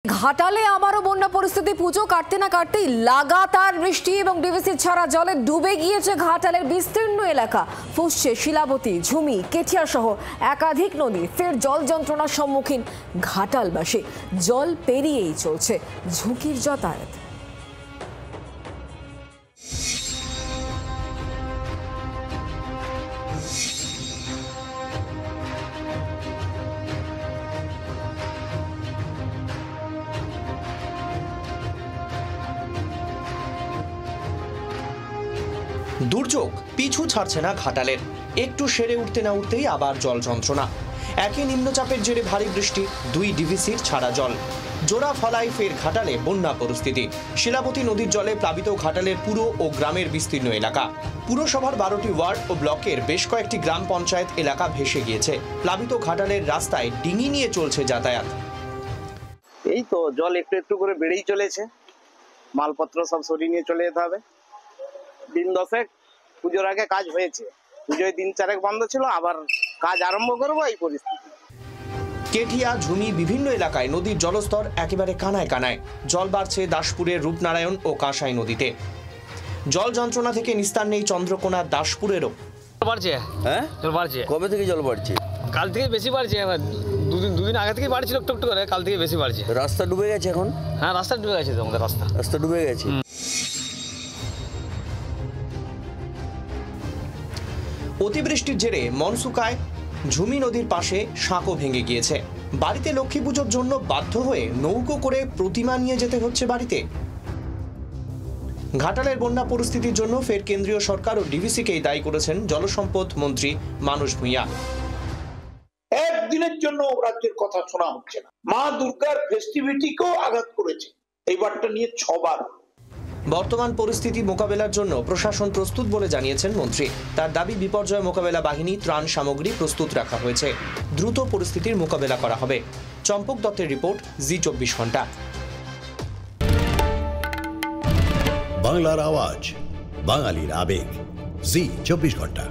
ঘাটালে আবারও বন্যা পরিস্থিতি। পুজো কাটতে না কাটতেই লাগাতার বৃষ্টি এবং ডিভিসি ছাড়া জলে ডুবে গিয়েছে ঘাটালের বিস্তীর্ণ এলাকা। ফুসছে শিলাবতী, ঝুমি, কেঠিয়া সহ একাধিক নদী। ফের জল যন্ত্রণার সম্মুখীন ঘাটালবাসী। জল পেরিয়েই চলছে ঝুঁকির যাতায়াত। দুর্যোগ পিছু ছাড়ছে না ঘাটালের। একটু সেরে উঠতে না উঠতেই আবার জল যন্ত্রণা। একই নিম্নচাপের জেরে ভারী বৃষ্টি, দুই ডিভিসির ছাড়া জল। জোড়া ফলায় ফের ঘাটালে বন্যা পরিস্থিতি। শিলাবতী নদীর জলে প্লাবিত ঘাটালের পুরো ও গ্রামের বিস্তীর্ণ এলাকা। পুরসভার 12টি ওয়ার্ড ও ব্লকের বেশ কয়েকটি গ্রাম পঞ্চায়েত এলাকা ভেসে গিয়েছে। প্লাবিত ঘাটালের রাস্তায় ডিঙি নিয়ে চলছে যাতায়াত। এই তো জল একটু একটু করে বেড়েই চলেছে। মালপত্র সব সরিয়ে নিয়ে চলে যেতে হবে। দিন 10 পুজোর আগে কাজ হয়েছে, পুজোয় দিন 4 বন্ধ ছিল, আবার কাজ আরম্ভ করবো এই পরিস্থিতি। কেঠিয়া, ঝুমি বিভিন্ন এলাকায় নদীর জলস্তর একেবারে কানায় কানায়। জল বাড়ছে দাসপুরের রূপনারায়ণ ও কাঁসাই নদীতে। জল যন্ত্রণা থেকে নিস্তার নেই চন্দ্রকোনা দাসপুরেরও। বাড়ছে, হ্যাঁ জল বাড়ছে। কবে থেকে জল বাড়ছে? কাল থেকে বেশি বাড়ছে। দুদিন আগে থেকে বাড়ছিল একটু একটু করে, কাল থেকে বেশি বাড়ছে। রাস্তা ডুবে গেছে এখন? হ্যাঁ রাস্তা ডুবে গেছে, আমাদের রাস্তা ডুবে গেছে। অতিবৃষ্টির জেরে মনসুকায় ঝুমি নদীর পাশে সাঁকো ভেঙে গিয়েছে। বাড়িতে লক্ষ্মী পুজোর জন্য বাধ্য হয়ে নৌকো করে প্রতিমা নিয়ে যেতে হচ্ছে বাড়িতে। ঘাটালের বন্যা পরিস্থিতির জন্য ফের কেন্দ্রীয় সরকার ও ডিভিসিকেই দায়ী করেছেন জলসম্পদ মন্ত্রী মানস ভূঁইয়া। একদিনের জন্য রাজ্যের কথা শোনা হচ্ছে না। মা দুর্গার ফেস্টিভিটিকেও আঘাত করেছে। এইবারটা নিয়ে 6 বার। বর্তমান পরিস্থিতি মোকাবেলার জন্য প্রশাসন প্রস্তুত বলে জানিয়েছেন মন্ত্রী। তার দাবি, বিপর্যয় মোকাবেলা বাহিনী, ত্রাণ সামগ্রী প্রস্তুত রাখা হয়েছে। দ্রুত পরিস্থিতির মোকাবেলা করা হবে। চম্পক দত্তের রিপোর্ট, জি 24 ঘন্টা। বাংলার আওয়াজ, বাঙালির আবেগ, জি 24 ঘন্টা।